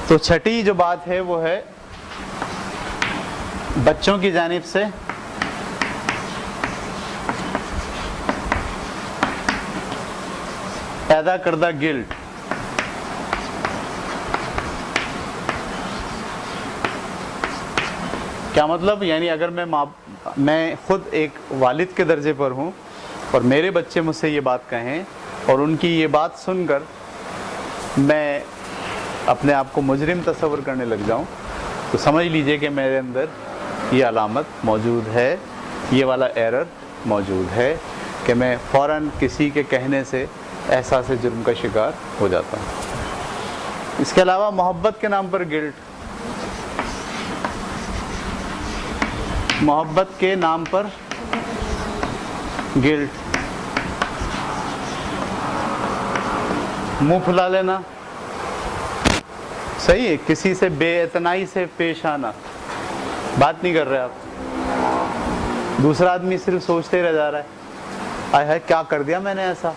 تو چھٹی جو بات ہے وہ ہے بچوں کی جانب سے پیدا کردہ گلٹ. کیا مطلب؟ یعنی اگر میں خود ایک والد کے درجے پر ہوں اور میرے بچے مجھ سے یہ بات کہیں اور ان کی یہ بات سن کر میں اپنے آپ کو مجرم تصور کرنے لگ جاؤں تو سمجھ لیجئے کہ میرے اندر یہ علامت موجود ہے، یہ والا ایرر موجود ہے کہ میں فوراً کسی کے کہنے سے احساس جرم کا شکار ہو جاتا ہوں. اس کے علاوہ محبت کے نام پر گلٹ، محبت کے نام پر گلٹ، منہ پھلا لینا، صحیح ہے، کسی سے بے اعتنائی سے پیش آنا، بات نہیں کر رہے آپ، دوسرا آدمی صرف سوچتے رہ جا رہا ہے آئے ہے کیا کر دیا میں نے ایسا،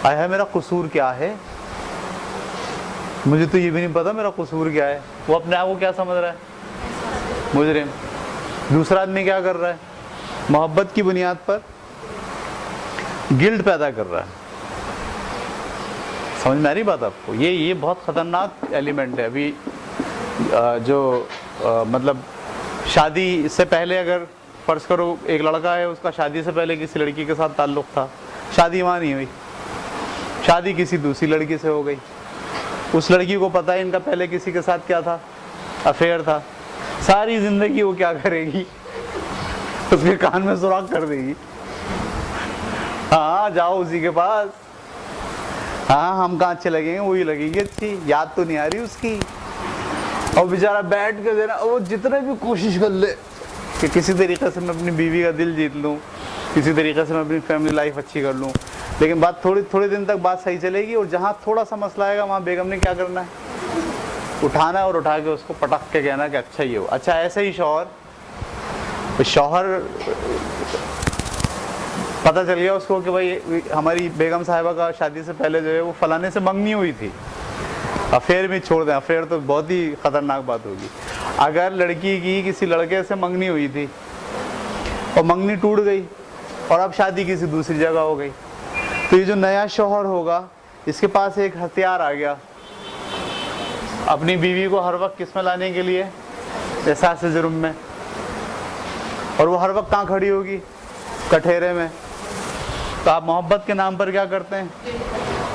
آئے ہے میرا قصور کیا ہے، مجھے تو یہ بھی نہیں پتا میرا قصور کیا ہے. وہ اپنے آپ کو کیا سمجھ رہا ہے؟ مجرم. دوسرا آدمی کیا کر رہا ہے؟ محبت کی بنیاد پر گلٹ پیدا کر رہا ہے. سمجھ میں آ رہی بات آپ کو؟ یہ بہت خطرناک ایلیمنٹ ہے. ابھی جو مطلب شادی سے پہلے اگر فرض کرو ایک لڑکا ہے، اس کا شادی سے پہلے کسی لڑکی کے ساتھ تعلق تھا، شادی وہاں نہیں ہوئی، شادی کسی دوسری لڑکی سے ہو گئی، اس لڑکی کو پتہ ہے ان کا پہلے کسی کے ساتھ کیا تھا، افیئر تھا، ساری زندگی وہ کیا کرے گی؟ اس کے کان میں سوراخ کر دے گی، ہاں جاؤ اسی کے پاس، ہاں ہم کہاں اچھے لگیں گے، وہی لگیں گے اچھی، یاد تو نہیں آ رہی اس کی. اور بیچارہ بیٹھ کے دینا وہ جتنے بھی کوشش کر لے کہ کسی طریقے سے میں اپنی بیوی کا دل جیت لوں، کسی طریقے سے میں اپنی فیملی لائف اچھی کر لوں، لیکن بات تھوڑے دن تک بات صحیح چلے گی اور جہاں تھوڑا سا مسئلہ آئے گا وہاں بیگم نے کیا کرنا ہے؟ اٹھانا ہے اور اٹھا کے اس کو پٹک کے کہنا کہ اچھا یہ ہو. اچھا ایسے ہی شوہر پتہ چل گیا اس کو کہ بھائی ہماری بیگم صاحبہ کا شادی سے پہلے جو ہے وہ فلانے سے منگنی ہوئی تھی، افیئر بھی چھوڑ دیں، افیئر تو بہت ہی خطرناک بات ہوگی. اگر لڑکی کی کسی لڑکے سے منگنی ہوئی تھی اور منگنی ٹوٹ گئی اور اب شادی کسی دوسری جگہ ہو گئی، تو یہ جو نیا شوہر ہوگا اس کے پاس ایک ہتھیار آ گیا اپنی بیوی کو ہر وقت کس میں لانے کے لیے؟ احساس جرم میں. اور وہ ہر وقت کہاں کھڑی ہوگی؟ کٹہرے میں. تو آپ محبت کے نام پر کیا کرتے ہیں؟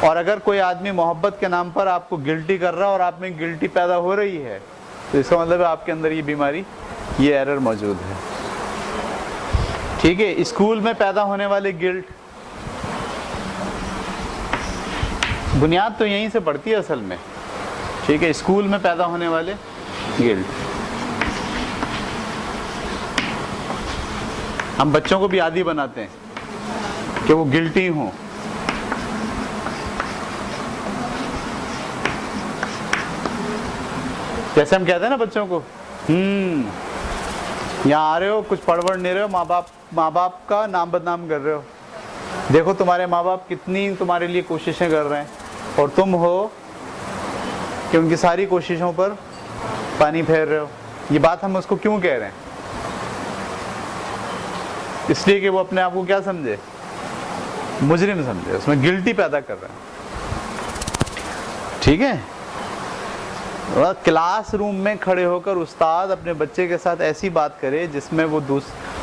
اور اگر کوئی آدمی محبت کے نام پر آپ کو گلٹی کر رہا ہے اور آپ میں گلٹی پیدا ہو رہی ہے تو اس کا مطلب ہے آپ کے اندر یہ بیماری، یہ ایرر موجود ہے. ٹھیک ہے. اسکول میں پیدا ہونے والے گلٹ، بنیاد تو یہیں سے پڑتی ہے اصل میں. ٹھیک ہے. اسکول میں پیدا ہونے والے گلٹ، ہم بچوں کو بھی عادی بناتے ہیں کہ وہ گلٹی ہوں. جیسے ہم کہتے ہیں نا بچوں کو یہاں آ رہے ہو کچھ پڑھ نہیں رہے ہو، ماں باپ کا نام بدنام کر رہے ہو، دیکھو تمہارے ماں باپ کتنی تمہارے لیے کوششیں کر رہے ہیں اور تم ہو کہ ان کی ساری کوششوں پر پانی پھیر رہے ہو. یہ بات ہم اس کو کیوں کہہ رہے ہیں؟ اس لیے کہ وہ اپنے آپ کو کیا سمجھے؟ مجرم سمجھے، اس میں گلٹی پیدا کر رہے ہیں. ٹھیک ہے. کلاس روم میں کھڑے ہو کر استاد اپنے بچے کے ساتھ ایسی بات کرے جس میں وہ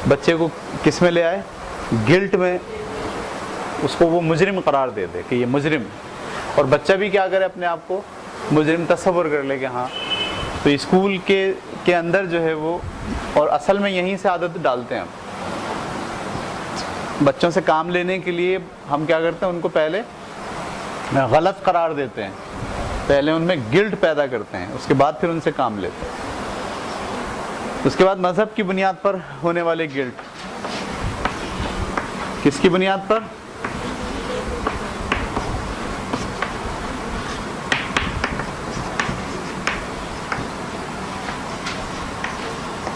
بچے کو کس میں لے آئے؟ گلٹ میں. اس کو وہ مجرم قرار دے دے کہ یہ مجرم، اور بچہ بھی کیا کرے؟ اپنے آپ کو مجرم تصور کر لے کہ ہاں. تو اسکول کے اندر جو ہے وہ، اور اصل میں یہیں سے عادت ڈالتے ہیں ہم. بچوں سے کام لینے کے لیے ہم کیا کرتے ہیں؟ ان کو پہلے غلط قرار دیتے ہیں، پہلے ان میں گلٹ پیدا کرتے ہیں، اس کے بعد پھر ان سے کام لیتے ہیں. اس کے بعد مذہب کی بنیاد پر ہونے والے گلٹ، کس کی بنیاد پر؟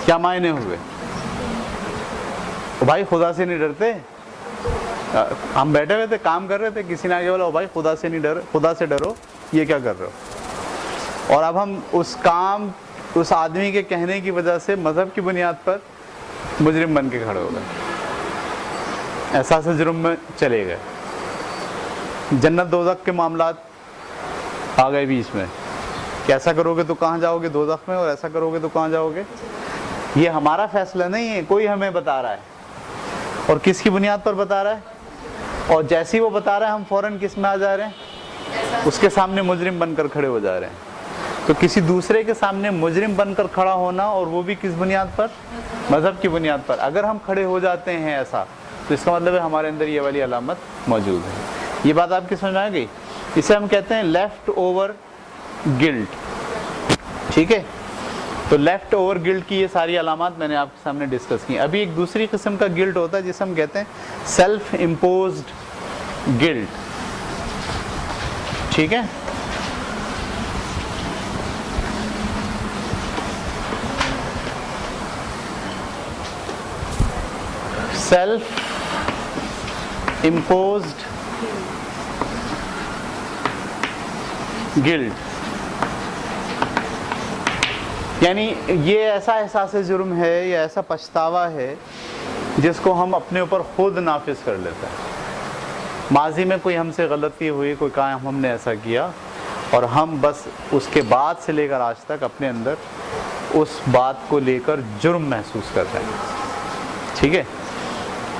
کیا معنی ہوئے؟ بھائی خدا سے نہیں ڈرتے؟ ہم بیٹھے ہوئے تھے کام کر رہے تھے، کسی نے آگے بولا بھائی خدا سے نہیں ڈر، خدا سے ڈرو، یہ کیا کر رہے ہو؟ اور اب ہم اس کام اس آدمی کے کہنے کی وجہ سے مذہب کی بنیاد پر مجرم بن کے کھڑے ہو گئے، احساس جرم میں چلے گئے، جنت دوزخ کے معاملات آ گئے بیچ میں کہ ایسا کرو گے تو کہاں جاؤ گے؟ دوزخ میں، اور ایسا کرو گے تو کہاں جاؤ گے؟ یہ ہمارا فیصلہ نہیں ہے، کوئی ہمیں بتا رہا ہے، اور کس کی بنیاد پر بتا رہا ہے؟ اور جیسے ہی وہ بتا رہا ہے ہم فوراً کس میں آ جا رہے ہیں؟ اس کے سامنے مجرم بن کر کھڑے ہو جا رہے ہیں۔ تو کسی دوسرے کے سامنے مجرم بن کر کھڑا ہونا، اور وہ بھی کس بنیاد پر؟ مذہب کی بنیاد پر، اگر ہم کھڑے ہو جاتے ہیں ایسا، تو اس کا مطلب ہے ہمارے اندر یہ والی علامت موجود ہے۔ یہ بات آپ کی سمجھ میں آ گئی؟ اسے ہم کہتے ہیں لیفٹ اوور گلٹ، ٹھیک ہے؟ تو لیفٹ اوور گلٹ کی یہ ساری علامات میں نے آپ کے سامنے ڈسکس کی۔ ابھی ایک دوسری قسم کا گلٹ ہوتا ہے جسے ہم کہتے ہیں سیلف امپوزڈ گلٹ، ٹھیک ہے؟ سیلف امپوزڈ گلٹ یعنی یہ ایسا احساس جرم ہے یا ایسا پچھتاوا ہے جس کو ہم اپنے اوپر خود نافذ کر لیتے ہیں۔ ماضی میں کوئی ہم سے غلطی ہوئی، کوئی کام ہم نے ایسا کیا، اور ہم بس اس کے بعد سے لے کر آج تک اپنے اندر اس بات کو لے کر جرم محسوس کر رہے ہیں، ٹھیک ہے؟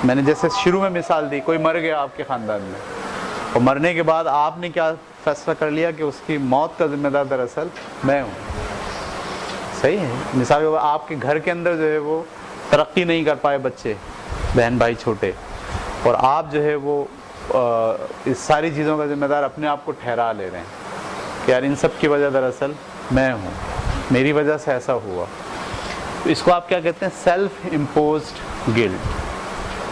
میں نے جیسے شروع میں مثال دی، کوئی مر گیا آپ کے خاندان میں، اور مرنے کے بعد آپ نے کیا فیصلہ کر لیا کہ اس کی موت کا ذمہ دار دراصل میں ہوں، صحیح ہے؟ مثال کے آپ کے گھر کے اندر جو ہے وہ ترقی نہیں کر پائے بچے، بہن بھائی چھوٹے، اور آپ جو ہے وہ اس ساری چیزوں کا ذمہ دار اپنے آپ کو ٹھہرا لے رہے ہیں کہ یار ان سب کی وجہ دراصل میں ہوں، میری وجہ سے ایسا ہوا۔ تو اس کو آپ کیا کہتے ہیں؟ سیلف امپوزڈ گلٹ،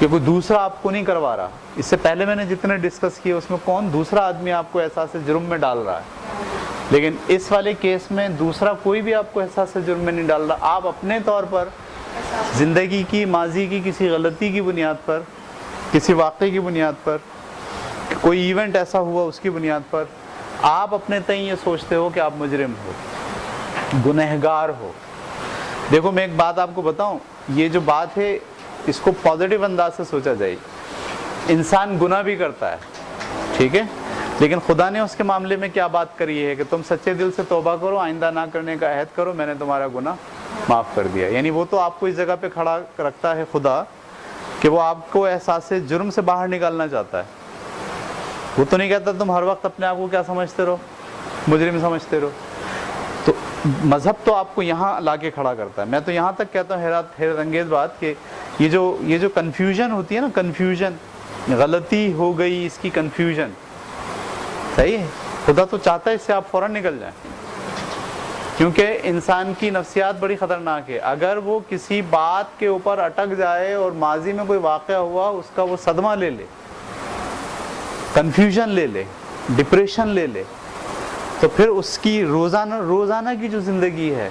کہ کوئی دوسرا آپ کو نہیں کروا رہا۔ اس سے پہلے میں نے جتنے ڈسکس کیے اس میں کون دوسرا آدمی آپ کو احساس جرم میں ڈال رہا ہے، لیکن اس والے کیس میں دوسرا کوئی بھی آپ کو احساس جرم میں نہیں ڈال رہا، آپ اپنے طور پر زندگی کی، ماضی کی کسی غلطی کی بنیاد پر، کسی واقعے کی بنیاد پر، کوئی ایونٹ ایسا ہوا اس کی بنیاد پر آپ اپنے تئیں یہ سوچتے ہو کہ آپ مجرم ہو، گنہگار ہو۔ دیکھو میں ایک بات آپ کو بتاؤں، یہ جو بات ہے اس کو پازیٹیو انداز سے سوچا جائے، انسان گناہ بھی کرتا ہے، ٹھیک ہے؟ لیکن خدا نے اس کے معاملے میں کیا بات کری ہے کہ تم سچے دل سے توبہ کرو، آئندہ نہ کرنے کا عہد کرو، میں نے تمہارا گناہ معاف کر دیا۔ یعنی وہ تو آپ کو اس جگہ پہ کھڑا رکھتا ہے خدا کہ وہ آپ کو احساس جرم سے باہر نکالنا چاہتا ہے۔ وہ تو نہیں کہتا تم ہر وقت اپنے آپ کو کیا سمجھتے رہو؟ مجرم سمجھتے رہو۔ تو مذہب تو آپ کو یہاں لا کے کھڑا کرتا ہے۔ میں تو یہاں تک کہتا ہوں حیرت انگیز بات کہ یہ جو کنفیوژن ہوتی ہے نا، کنفیوژن، غلطی ہو گئی اس کی کنفیوژن، صحیح ہے؟ خدا تو چاہتا ہے اس سے آپ فوراً نکل جائیں، کیونکہ انسان کی نفسیات بڑی خطرناک ہے۔ اگر وہ کسی بات کے اوپر اٹک جائے اور ماضی میں کوئی واقعہ ہوا اس کا وہ صدمہ لے لے، کنفیوژن لے لے، ڈپریشن لے لے، تو پھر اس کی روزانہ کی جو زندگی ہے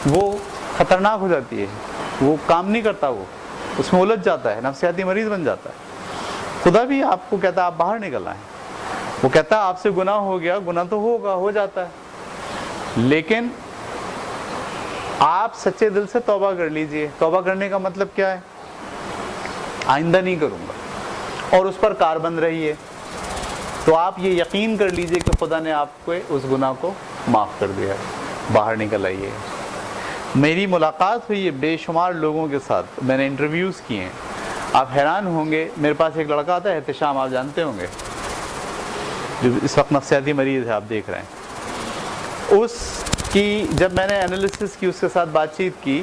وہ خطرناک ہو جاتی ہے، وہ کام نہیں کرتا، وہ اس میں الجھ جاتا ہے، نفسیاتی مریض بن جاتا ہے۔ خدا بھی آپ کو کہتا ہے آپ باہر نکل آئیں، وہ کہتا ہے آپ سے گناہ ہو گیا، گناہ تو ہوگا، ہو جاتا ہے، لیکن آپ سچے دل سے توبہ کر لیجئے۔ توبہ کرنے کا مطلب کیا ہے؟ آئندہ نہیں کروں گا، اور اس پر کاربند رہیے، تو آپ یہ یقین کر لیجئے کہ خدا نے آپ کو اس گناہ کو معاف کر دیا، باہر نکل آئیے۔ میری ملاقات ہوئی ہے بے شمار لوگوں کے ساتھ، میں نے انٹرویوز کیے ہیں، آپ حیران ہوں گے۔ میرے پاس ایک لڑکا آتا ہے احتشام، آپ جانتے ہوں گے، جو اس وقت نفسیاتی مریض ہے، آپ دیکھ رہے ہیں۔ اس کی جب میں نے انالیسس کی، اس کے ساتھ بات چیت کی،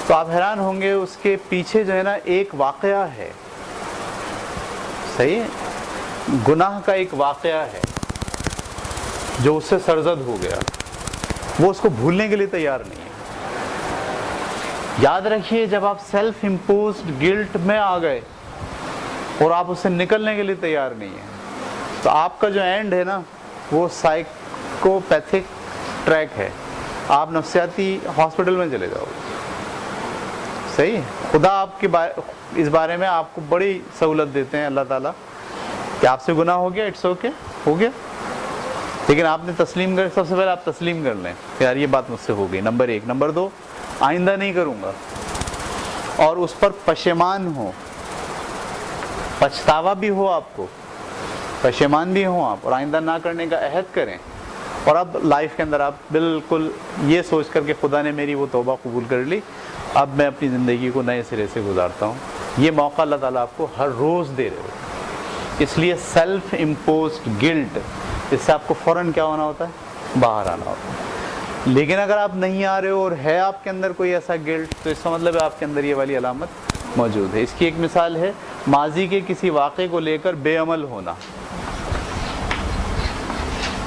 تو آپ حیران ہوں گے اس کے پیچھے جو ہے نا ایک واقعہ ہے، صحیح ہے؟ گناہ کا ایک واقعہ ہے جو اس سے سرزد ہو گیا، وہ اس کو بھولنے کے لیے تیار نہیں ہے۔ یاد رکھیے، جب آپ سیلف امپوزڈ گلٹ میں آ گئے اور آپ اس سے نکلنے کے لیے تیار نہیں ہیں، تو آپ کا جو اینڈ ہے نا وہ سائیکوپیتھک ٹریک ہے، آپ نفسیاتی ہاسپٹل میں چلے جاؤ گے، صحیح ہے؟ خدا آپ کے اس بارے میں آپ کو بڑی سہولت دیتے ہیں اللہ تعالیٰ کہ آپ سے گناہ ہو گیا، اٹس اوکے، ہو گیا، لیکن آپ نے تسلیم کر، سب سے پہلے آپ تسلیم کر لیں کہ یار یہ بات مجھ سے ہو گئی، نمبر 1۔ نمبر 2، آئندہ نہیں کروں گا، اور اس پر پشیمان ہو، پچھتاوا بھی ہو آپ کو، پشیمان بھی ہوں آپ، اور آئندہ نہ کرنے کا عہد کریں، اور اب لائف کے اندر آپ بالکل یہ سوچ کر کہ خدا نے میری وہ توبہ قبول کر لی، اب میں اپنی زندگی کو نئے سرے سے گزارتا ہوں۔ یہ موقع اللہ تعالیٰ آپ کو ہر روز دے رہے ہو، اس لیے سیلف امپوزڈ گلٹ، اس سے آپ کو فوراً کیا ہونا ہوتا ہے؟ باہر آنا ہوتا ہے۔ لیکن اگر آپ نہیں آ رہے ہو اور ہے آپ کے اندر کوئی ایسا گلٹ، تو اس کا مطلب ہے آپ کے اندر یہ والی علامت موجود ہے۔ اس کی ایک مثال ہے ماضی کے کسی واقعے کو لے کر بے عمل ہونا۔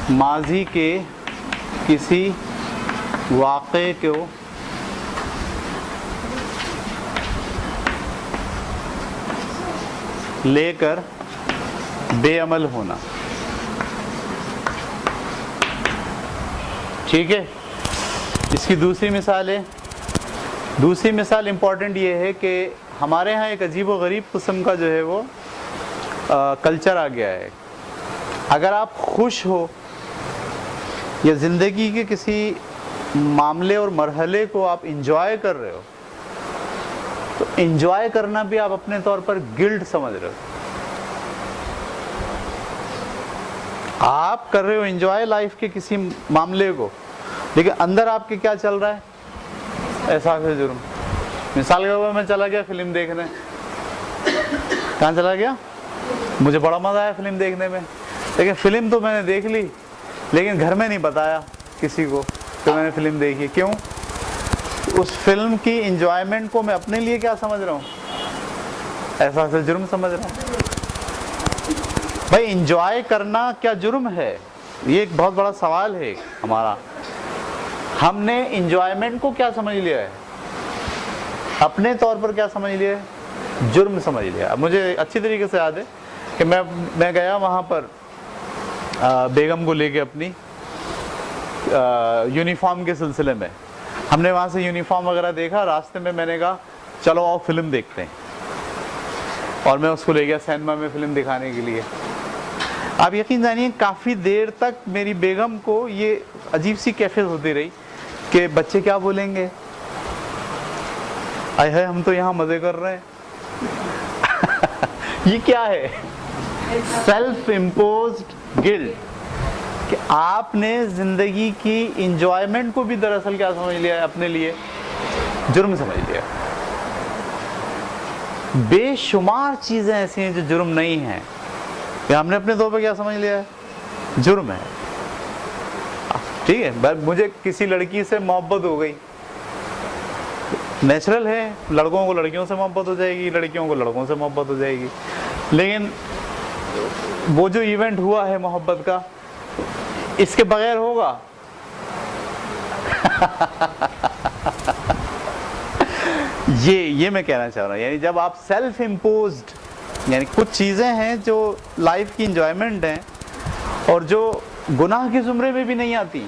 ماضی کے کسی واقعے کو لے کر بے عمل ہونا، ٹھیک ہے۔ اس کی دوسری مثال ہے، دوسری مثال امپورٹنٹ یہ ہے کہ ہمارے ہاں ایک عجیب و غریب قسم کا جو ہے وہ کلچر آ گیا ہے۔ اگر آپ خوش ہو یا زندگی کے کسی معاملے اور مرحلے کو آپ انجوائے کر رہے ہو، تو انجوائے کرنا بھی آپ اپنے طور پر گلٹ سمجھ رہے ہو۔ آپ کر رہے ہو انجوائے لائف کے کسی معاملے کو، لیکن اندر آپ کے کیا چل رہا ہے؟ احساس جرم۔ مثال کے طور پر میں چلا گیا فلم دیکھنے، کہاں چلا گیا؟ مجھے بڑا مزہ آیا فلم دیکھنے میں، لیکن فلم تو میں نے دیکھ لی، لیکن گھر میں نہیں بتایا کسی کو کہ میں نے فلم دیکھی۔ کیوں؟ اس فلم کی انجوائمنٹ کو میں اپنے لیے کیا سمجھ رہا ہوں؟ احساس جرم سمجھ رہا ہوں۔ بھائی انجوائے کرنا کیا جرم ہے؟ یہ ایک بہت بڑا سوال ہے ہمارا۔ ہم نے انجوائمنٹ کو کیا سمجھ لیا ہے؟ اپنے طور پر کیا سمجھ لیا ہے؟ جرم سمجھ لیا۔ مجھے اچھی طریقے سے یاد ہے کہ میں گیا وہاں پر بیگم کو لے کے اپنی یونیفارم کے سلسلے میں۔ ہم نے وہاں سے یونیفارم وغیرہ دیکھا، راستے میں میں نے کہا چلو آؤ فلم دیکھتے ہیں، اور میں اس کو لے گیا سینما میں فلم دکھانے کے لیے۔ آپ یقین جانیے کافی دیر تک میری بیگم کو یہ عجیب سی کیفیت ہوتی رہی کہ بچے کیا بولیں گے، آئے ہے ہم تو یہاں مزے کر رہے ہیں۔ یہ کیا ہے؟ سیلف امپوزڈ گلٹ، کہ آپ نے زندگی کی انجوائمنٹ کو بھی دراصل کیا سمجھ لیا ہے؟ اپنے لیے جرم سمجھ لیا۔ بے شمار چیزیں ایسی ہیں جو جرم نہیں ہیں، کہ ہم نے اپنے طور پہ کیا سمجھ لیا ہے؟ جرم ہے۔ ٹھیک ہے، مجھے کسی لڑکی سے محبت ہو گئی، نیچرل ہے، لڑکوں کو لڑکیوں سے محبت ہو جائے گی، لڑکیوں کو لڑکوں سے محبت ہو جائے گی، لیکن وہ جو ایونٹ ہوا ہے محبت کا، اس کے بغیر ہوگا؟ یہ میں کہنا چاہ رہا ہوں، یعنی جب آپ سیلف امپوزڈ، یعنی کچھ چیزیں ہیں جو لائف کی انجوائمنٹ ہیں اور جو گناہ کے زمرے میں بھی نہیں آتی۔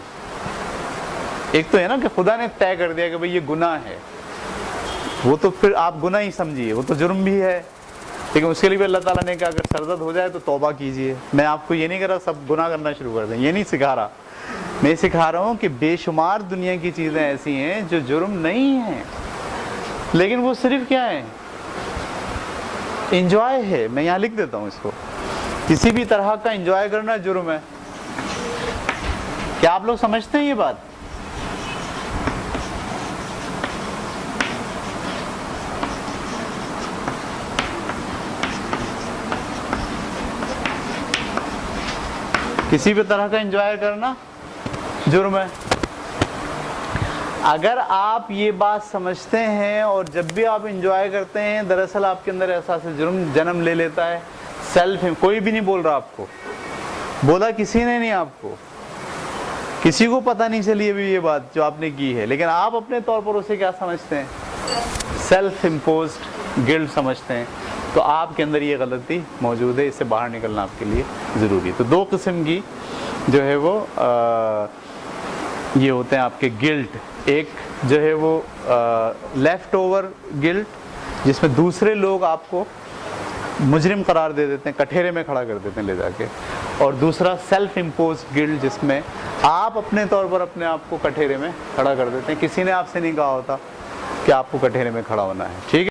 ایک تو ہے نا کہ خدا نے طے کر دیا کہ بھئی یہ گناہ ہے، وہ تو پھر آپ گناہ ہی سمجھیے، وہ تو جرم بھی ہے، لیکن اس کے لیے بھی اللہ تعالیٰ نے کہا اگر سرزد ہو جائے تو توبہ کیجئے۔ میں آپ کو یہ نہیں کہہ رہا سب گناہ کرنا شروع کر دیں، یہ نہیں سکھا رہا، میں سکھا رہا ہوں کہ بے شمار دنیا کی چیزیں ایسی ہیں جو جرم نہیں ہیں، لیکن وہ صرف کیا ہے؟ انجوائے ہے۔ میں یہاں لکھ دیتا ہوں اس کو، کسی بھی طرح کا انجوائے کرنا جرم ہے۔ کیا آپ لوگ سمجھتے ہیں یہ بات؟ کسی بھی طرح کا انجوائے کرنا جرم ہے۔ اگر آپ یہ بات سمجھتے ہیں اور جب بھی آپ انجوائے کرتے ہیں دراصل آپ کے اندر احساس جرم جنم لے لیتا ہے، سیلف، کوئی بھی نہیں بول رہا آپ کو، بولا کسی نے نہیں، آپ کو کسی کو پتہ نہیں چلی ابھی یہ بات جو آپ نے کی ہے، لیکن آپ اپنے طور پر اسے کیا سمجھتے ہیں؟ سیلف امپوزڈ گلٹ سمجھتے ہیں۔ تو آپ کے اندر یہ غلطی موجود ہے، اس سے باہر نکلنا آپ کے لیے ضروری ہے۔ تو دو قسم کی جو ہے وہ یہ ہوتے ہیں آپ کے گلٹ۔ ایک جو ہے وہ لیفٹ اوور گلٹ، جس میں دوسرے لوگ آپ کو مجرم قرار دے دیتے ہیں، کٹہرے میں کھڑا کر دیتے ہیں لے جا کے، اور دوسرا سیلف امپوز گلٹ، جس میں آپ اپنے طور پر اپنے آپ کو کٹہرے میں کھڑا کر دیتے ہیں، کسی نے آپ سے نہیں کہا ہوتا کہ آپ کو کٹہرے میں کھڑا ہونا ہے. ٹھیک ہے.